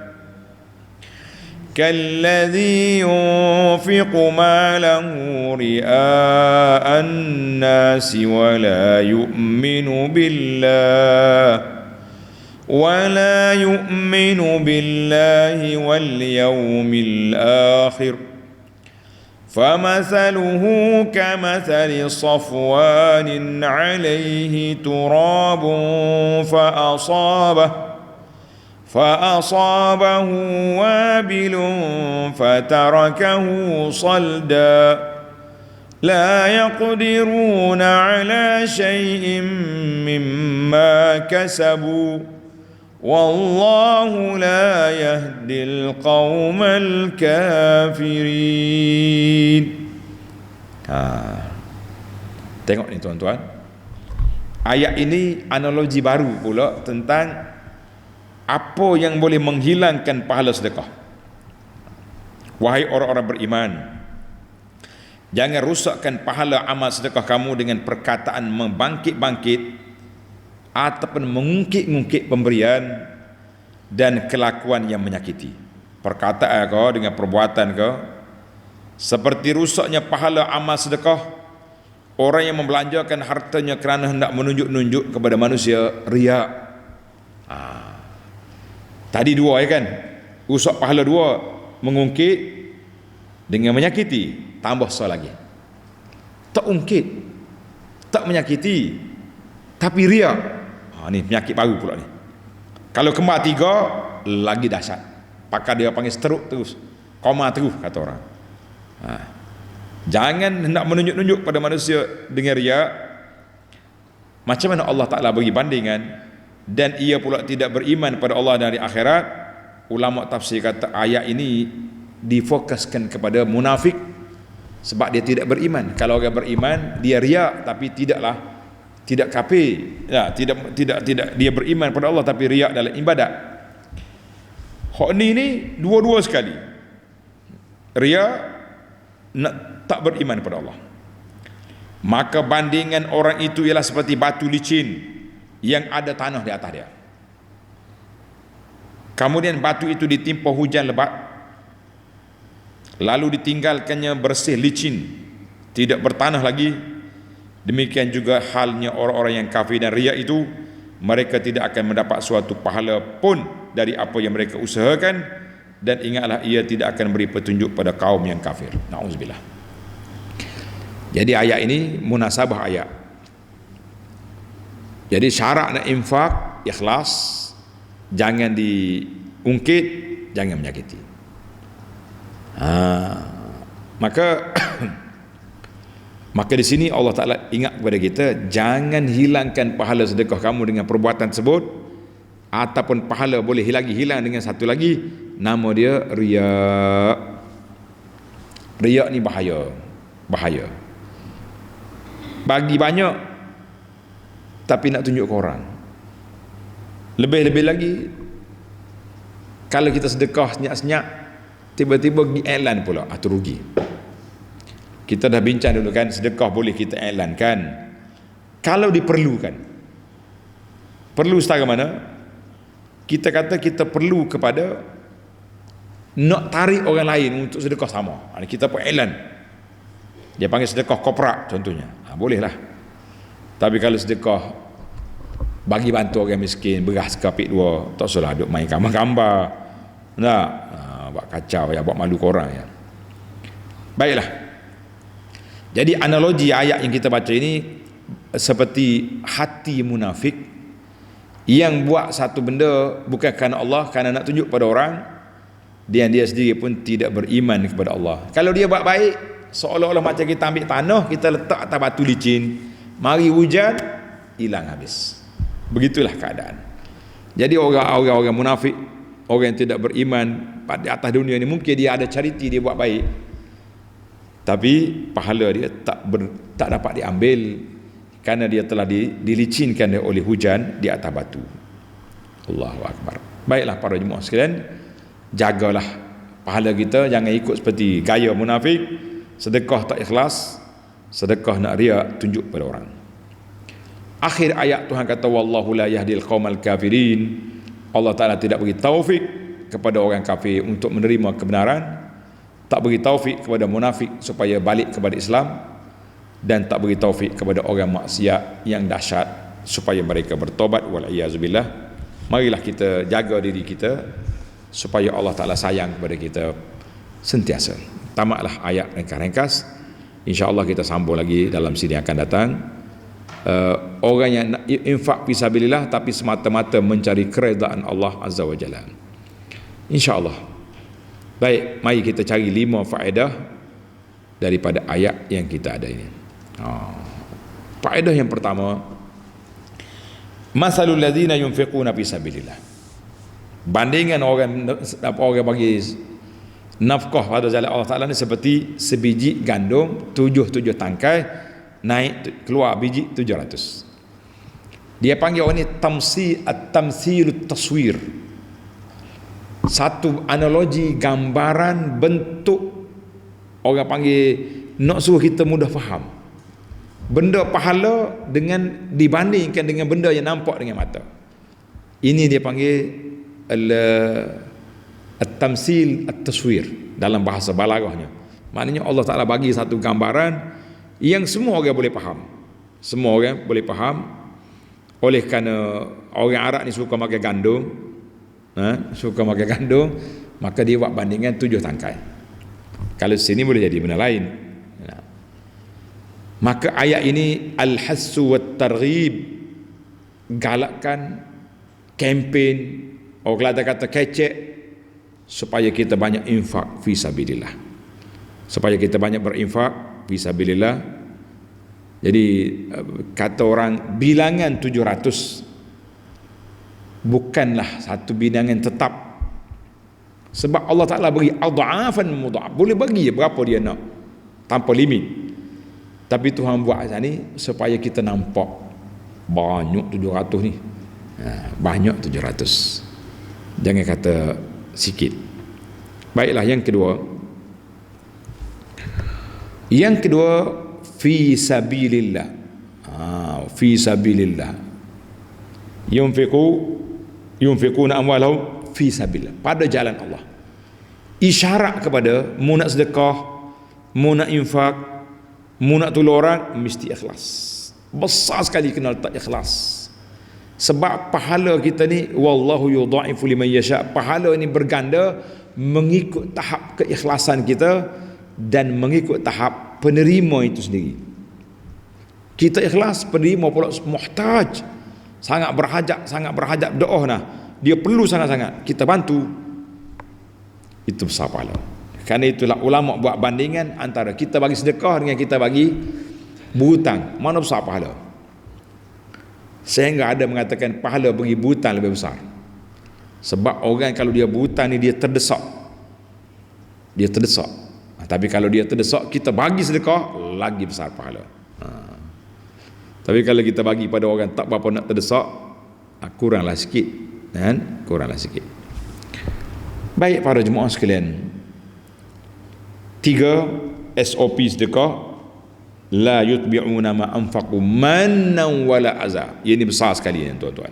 كالذي ينفق ماله رئاء الناس ولا يؤمن بالله واليوم الآخر فمثله كمثل صفوان عليه تراب فأصابه وابل فتركه صلدا لا يقدرون على شيء مما كسبوا والله لا يهدي القوم الكافرين. Tengok ni tuan-tuan, ayat ini analogi baru pula tentang apa yang boleh menghilangkan pahala sedekah. Wahai orang-orang beriman, jangan rusakkan pahala amal sedekah kamu dengan perkataan membangkit-bangkit ataupun mengungkit-ungkit pemberian dan kelakuan yang menyakiti. Perkataan kau dengan perbuatan kau seperti rusaknya pahala amal sedekah orang yang membelanjakan hartanya kerana hendak menunjuk-nunjuk kepada manusia, riya. Tadi dua kan, rusak pahala dua, mengungkit dengan menyakiti, tambah soal lagi. Tak ungkit, tak menyakiti, tapi riak. Ni penyakit baru pula ni. Kalau kembar tiga, lagi dahsyat. Pakar dia panggil stroke terus, koma terus kata orang. Jangan hendak menunjuk-nunjuk pada manusia dengan riak. Macam mana Allah Ta'ala bagi bandingan? Dan ia pula tidak beriman pada Allah dan hari akhirat. Ulama tafsir kata ayat ini difokuskan kepada munafik sebab dia tidak beriman. Kalau orang beriman dia riak tapi tidak kafir. Tidak dia beriman pada Allah tapi riak dalam ibadat. Hak ni dua-dua sekali. Riak, nak tak beriman pada Allah. Maka bandingan orang itu ialah seperti batu licin yang ada tanah di atas dia. Kemudian batu itu ditimpa hujan lebat, lalu ditinggalkannya bersih licin, tidak bertanah lagi. Demikian juga halnya orang-orang yang kafir dan riya itu, mereka tidak akan mendapat suatu pahala pun dari apa yang mereka usahakan, dan ingatlah ia tidak akan beri petunjuk pada kaum yang kafir. Na'udzubillah. Jadi ayat ini munasabah ayat. Jadi syarat nak infak ikhlas, jangan diungkit, jangan menyakiti. Maka di sini Allah Ta'ala ingat kepada kita, jangan hilangkan pahala sedekah kamu dengan perbuatan tersebut, ataupun pahala boleh hilang dengan satu lagi, nama dia riya. Riya ni bahaya. Bagi banyak tapi nak tunjuk ke orang. Lebih-lebih lagi kalau kita sedekah senyap-senyap, tiba-tiba pergi iklan pula, tu rugi. Kita dah bincang dulu kan, sedekah boleh kita iklankan kalau diperlukan. Perlu setara mana? Kita kata kita perlu kepada nak tarik orang lain untuk sedekah sama. Kita pun iklan, dia panggil sedekah korporat contohnya, bolehlah. Tapi kalau sedekah bagi bantu orang miskin, beras kapit dua, tak usahlah duk main gambar-gambar, buat kacau ya, buat malu korang ya. Baiklah. Jadi analogi ayat yang kita baca ini seperti hati munafik Yang buat satu benda bukan kerana Allah, kerana nak tunjuk pada orang, dia sendiri pun tidak beriman kepada Allah. Kalau dia buat baik, seolah-olah macam kita ambil tanah, kita letak atas batu licin, mari hujan, hilang habis. Begitulah keadaan. Jadi orang-orang munafik, orang yang tidak beriman pada atas dunia ni, mungkin dia ada charity, dia buat baik, tapi pahala dia tak dapat diambil kerana dia telah dilicinkan oleh hujan di atas batu. Allahu Akbar. Baiklah para jemaah sekalian, jagalah pahala kita, jangan ikut seperti gaya munafik, sedekah tak ikhlas, sedekah nak riak, tunjuk pada orang. Akhir ayat Tuhan kata wallahu la yahdil qaumal kafirin. Allah Taala tidak bagi taufik kepada orang kafir untuk menerima kebenaran, tak bagi taufik kepada munafik supaya balik kepada Islam, dan tak bagi taufik kepada orang maksiat yang dahsyat supaya mereka bertobat. Wal iazubillah. Marilah kita jaga diri kita supaya Allah Taala sayang kepada kita sentiasa. Tamatlah ayat ringkas-ringkas. InsyaAllah kita sambung lagi dalam sini akan datang. Orang yang infak fisabilillah tapi semata-mata mencari keredaan Allah Azza wa Jalla. InsyaAllah. Baik, mari kita cari 5 faedah daripada ayat yang kita ada ini. Faedah yang pertama, masalul ladzina yunfiquna fisabilillah. Bandingan orang bagi nafkah pada jalan Allah Taala ni seperti sebiji gandum 7 tangkai, naik keluar biji 700. Dia panggil orang ni tamsilut taswir, satu analogi, gambaran, bentuk. Orang panggil nak suruh kita mudah faham benda pahala dengan dibandingkan dengan benda yang nampak dengan mata. Ini dia panggil at-tamsil at-taswir dalam bahasa balaghahnya. Maknanya Allah Taala bagi satu gambaran yang semua orang boleh faham. Semua orang boleh faham. Oleh kerana orang Arab ni suka makan gandum, maka dia buat bandingan 7 tangkai. Kalau sini boleh jadi benda lain. Maka ayat ini al-hassu wat targhib, galakkan, kempen, orang Kelantan kata kecek, supaya kita banyak infak fisabilillah, supaya kita banyak berinfak fisabilillah. Jadi kata orang bilangan 700 bukanlah satu bilangan tetap, sebab Allah Ta'ala beri adha'afan mudha'af, boleh bagi berapa dia nak tanpa limit. Tapi Tuhan buat macam ni supaya kita nampak banyak 700 ni, banyak 700, jangan kata sikit. Baiklah, yang kedua fi sabilillah. Fi sabilillah, yunfiquna amwalahum fi sabilillah, pada jalan Allah. Isyarat kepada mu nak sedekah, mu nak infak, mu nak tolong orang, mesti ikhlas. Besar sekali kena letak ikhlas. Sebab pahala kita ni wallahu yudha'ifu liman yasha, pahala ni berganda mengikut tahap keikhlasan kita dan mengikut tahap penerima itu sendiri. Kita ikhlas, penerima pula muhtaj, sangat berhajat doa nah, dia perlu sangat-sangat kita bantu, itu besar pahala. Kerana itulah ulama buat bandingan antara kita bagi sedekah dengan kita bagi berhutang, mana besar pahala. Sehingga ada mengatakan pahala bagi berhutang lebih besar. Sebab orang kalau dia berhutang ni dia terdesak. Tapi kalau dia terdesak, kita bagi sedekah, lagi besar pahala. Tapi kalau kita bagi pada orang tak berapa nak terdesak, kuranglah sikit, kan? Kuranglah sikit. Baik para jemaah sekalian, 3 SOP sedekah. La yutbi'una ma anfaqu mannan wala azza. Ini besar sekali ya tuan-tuan.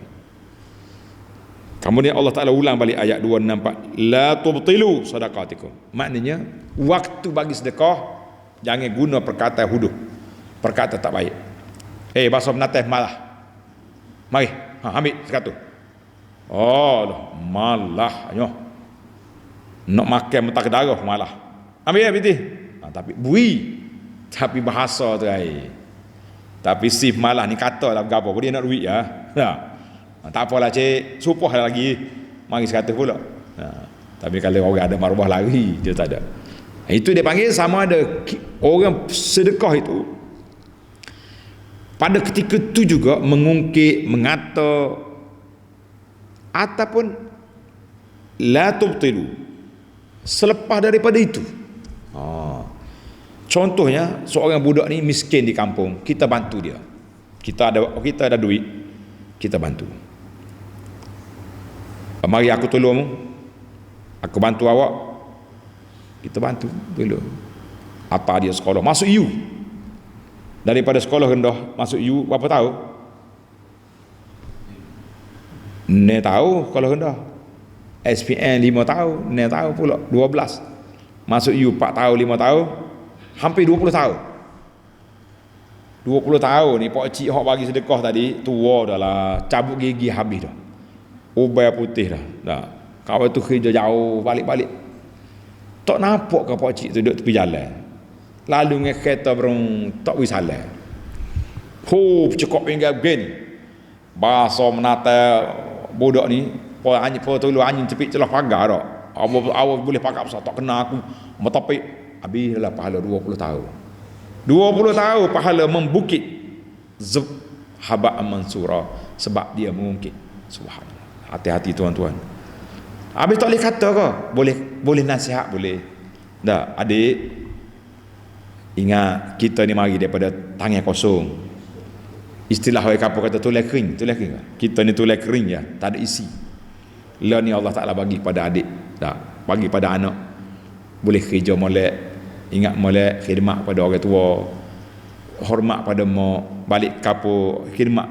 Kemudian Allah Ta'ala ulang balik ayat 264, la tubtilu sadaqatikum. Maknanya waktu bagi sedekah jangan guna perkataan huduh, perkataan tak baik. Bahasa menates malah, mari ambil 100. Malah nak makan mentah ke darah malah ambil betul. Tapi bui, tapi bahasa tu ai. Tapi sif malah ni kata lah berapa dia nak duit ya. Tak apalah cik, supoh lagi mari 100 pula. Tapi kalau orang ada maruah lari dia tak ada. Itu dia panggil sama ada orang sedekah itu pada ketika itu juga mengungkit, mengata ataupun la tubtilu selepas daripada itu. Contohnya seorang budak ni miskin di kampung, kita bantu dia. Kita ada duit, kita bantu. Mari aku tolong, aku bantu awak, kita bantu dulu. Apa dia sekolah masuk U, daripada sekolah rendah masuk U berapa tahun? Ne tahu sekolah rendah. SPN 5 tahun, ne tahu pula 12. Masuk U 4 tahun 5 tahun, hampir 20 tahun. 20 tahun ni pak cik hok bagi sedekah tadi tua dah lah, cabut gigi habis dah. Ubai putih dah. Dah. Kau tu kerja jauh balik-balik. Tak nampak ke pak cik tu duduk tepi jalan. Lalu dengan kereta berung tak boleh salah. Cekok pinggir begini. Bahasa menata budak ni, po tulu anjing cepik celah pagar dak. Awak boleh pakai besar tak kena aku. Metapik habislah pahala 20 tahun. 20 tahun pahala membukit haba mansura sebab dia mengungkit. Subhanallah. Hati-hati tuan-tuan. Habis tak boleh kata ke? Boleh nasihat boleh. Dah, adik ingat kita ni mari daripada tangan kosong. Istilah orang kapur kata tulai kering. Kita ni tulai kering ya, tak ada isi. Lah ni Allah Taala bagi pada adik, dah, bagi pada anak. Boleh kerja molek, ingat molek, khidmat pada orang tua, hormat pada mak, balik kapur, khidmat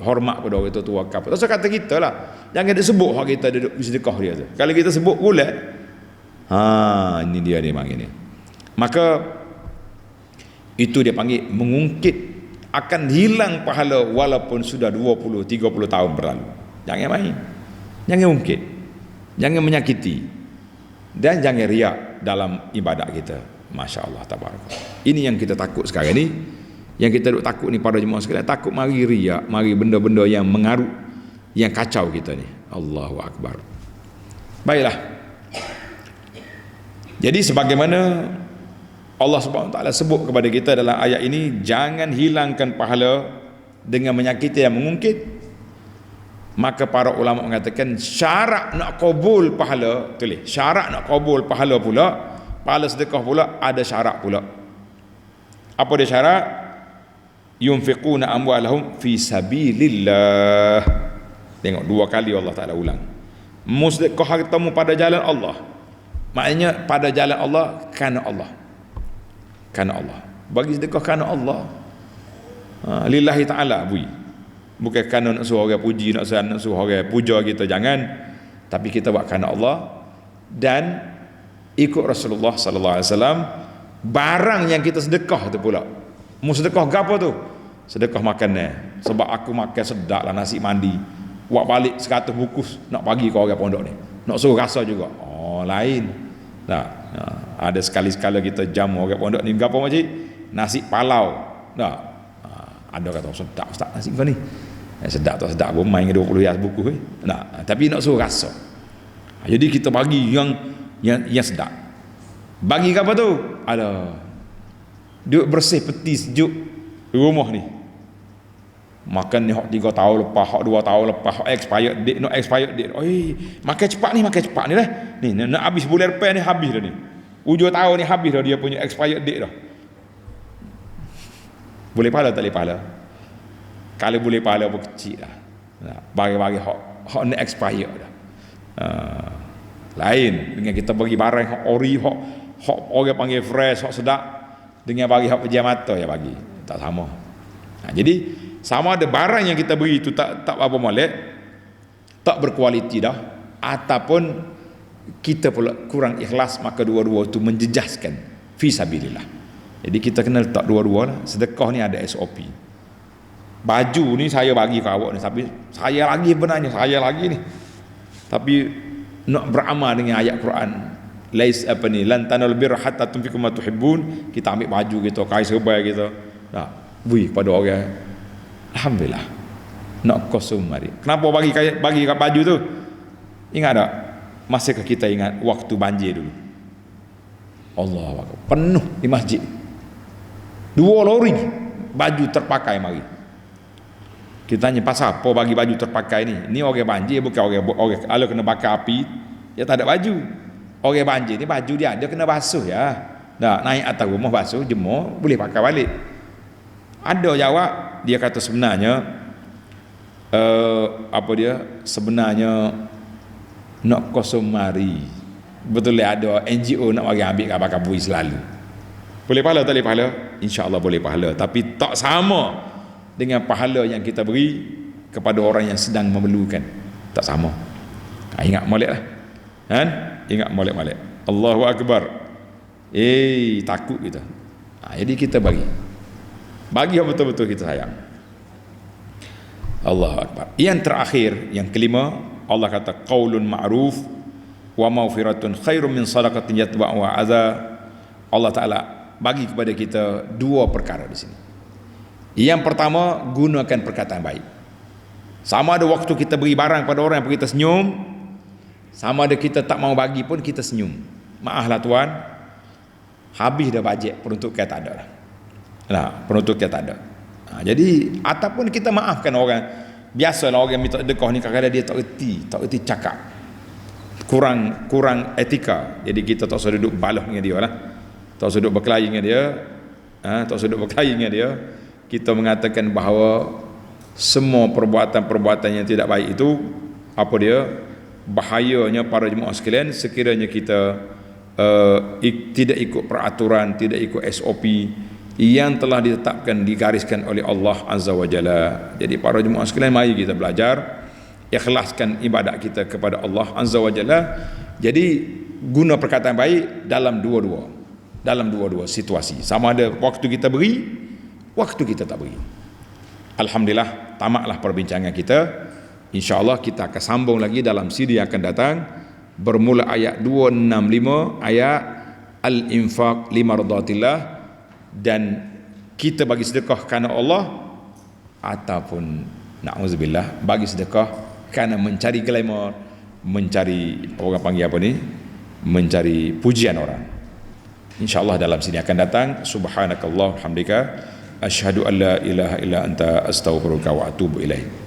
hormat pada orang tua kapur. Tak usah kata kita lah. Jangan disebut hak kita duduk sedekah dia tu. Kalau kita sebut gulat, ini dia ni mang ini. Maka itu dia panggil mengungkit, akan hilang pahala walaupun sudah 20 30 tahun berlalu. Jangan main. Jangan ungkit. Jangan menyakiti. Dan jangan riak dalam ibadat kita. Masya-Allah tabarakallah. Ini yang kita takut sekarang ni. Yang kita duk takut ni para jemaah sekalian, takut mari riak, mari benda-benda yang mengarut, yang kacau kita ni. Allahu akbar. Baiklah. Jadi sebagaimana Allah Subhanahu Wa Taala sebut kepada kita dalam ayat ini, jangan hilangkan pahala dengan menyakiti dan mengungkit. Maka para ulama mengatakan syarat nak kabul pahala, tulis syarat nak kabul pahala pula, pahala sedekah pula ada syarat pula. Apa dia syarat? Yunfiquna amwalahum fi sabilillah. Tengok dua kali Allah Taala ulang. Musdekah hartamu pada jalan Allah. Maknanya pada jalan Allah, kerana Allah. Kerana Allah. Bagi sedekah kerana Allah. Lillahi ta'ala bui. Bukan kerana nak suruh orang puji, nak suruh orang puja kita, jangan. Tapi kita buat kerana Allah dan ikut Rasulullah sallallahu alaihi wasallam. Barang yang kita sedekah tu pula. Mu sedekah gapo tu? Sedekah makanan. Sebab aku makan sedap lah nasi mandi. Buat balik 100 bungkus nak bagi ke orang pondok ni. Nak suruh rasa juga. Lain. Nah, ada sekali-sekala kita jamu orang pondok ni gapo makcik? Nasi palau. Nah, ada kata sedap ustaz nasi kau ni. Sedap tak sedap pun main 20 rias buku Nah, tapi nak suruh rasa. Jadi kita bagi yang sedap. Bagi apa tu? Ada duduk bersih peti sejuk rumah ni. Makan ni hak 3 tahun lepas, hak 2 tahun lepas, hak expired date, no expired date. Makan cepat ni lah. Ni nak habis bulan depan ni habis dah ni. Hujung tahun ni habis dah dia punya expired date dah. Boleh pahala tak boleh pahala? Kalau boleh pahala pun kecil dah. Bagi-bagi hak ni expired dah. Lain dengan kita bagi barang hak ori, hak orang panggil fresh, hak sedap, dengan bagi hak pejam mata ya bagi. Tak sama. Jadi sama ada barang yang kita beri itu tak apa molek, tak berkualiti dah, ataupun kita pula kurang ikhlas, maka dua-dua itu menjejaskan fi sabilillah. Jadi kita kena letak dua-dua lah. Sedekah ni ada SOP. Baju ni saya bagi ke awak ni, tapi saya lagi benarnya saya lagi ni. Tapi nak beramal dengan ayat Quran, lais lan tanal birra hatta tunfiqu ma tuhibbun. Kita ambil baju kita, kain serba kita, beri pada orang. Alhamdulillah. nak kosong mari. Kenapa bagi kat baju tu? Ingat tak? Masihkah kita ingat waktu banjir dulu? Allah Akbar. Penuh di masjid. 2 lori baju terpakai mari. Kita tanya pasal apa bagi baju terpakai ni? Ni orang banjir bukan orang kalau kena bakar api, dia tak ada baju. Orang banjir ni baju dia ada kena basuh ya. Nah, naik atas rumah basuh, jemur, boleh pakai balik. Ada jawab, dia kata sebenarnya sebenarnya nak kosong mari. Betul ada NGO nak bagi ambil kapal kabui selalu. Boleh pahala tak boleh pahala? InsyaAllah boleh pahala, tapi tak sama dengan pahala yang kita beri kepada orang yang sedang memerlukan. Tak sama. Ingat molek lah kan? Ingat molek-molek. Allahu Akbar. Takut kita. Jadi kita bagi yang betul-betul kita sayang. Allahu Akbar. Yang terakhir, yang kelima, Allah kata qaulun ma'ruf wa maghfiratun khairum min sadaqatin yatba'u adza. Allah Taala bagi kepada kita 2 perkara di sini. Yang pertama, gunakan perkataan baik. Sama ada waktu kita beri barang pada orang yang kita senyum, sama ada kita tak mau bagi pun kita senyum. Maaflah tuan, habis dah bajet, peruntukan tak ada lah. Peruntukan tak ada. Jadi ataupun kita maafkan orang. Biasalah orang minta sedekah ni kadang-kadang dia tak erti cakap. Kurang etika. Jadi kita tak usah duduk balah dengan dia lah. Tak usah duduk berkelahi dengan dia. Tak usah duduk berkelahi dengan dia. Kita mengatakan bahawa semua perbuatan-perbuatan yang tidak baik itu bahayanya para jemaah sekalian sekiranya kita tidak ikut peraturan, tidak ikut SOP yang telah ditetapkan, digariskan oleh Allah Azza wa Jalla. Jadi para jemaah sekalian, mari kita belajar ikhlaskan ibadat kita kepada Allah Azza wa Jalla. Jadi guna perkataan baik dalam dua-dua situasi. Sama ada waktu kita beri, waktu kita tak beri. Alhamdulillah, tamatlah perbincangan kita. InsyaAllah kita akan sambung lagi dalam siri yang akan datang, bermula ayat 265, ayat Al-Infaq limardatillah, dan kita bagi sedekah kerana Allah ataupun na'udzubillah bagi sedekah kerana mencari glamour, mencari orang panggil mencari pujian orang. InsyaAllah dalam sini akan datang. Subhanakallah hamdika asyhadu an la ilaha illa anta astaghfiruka wa atubu ilaik.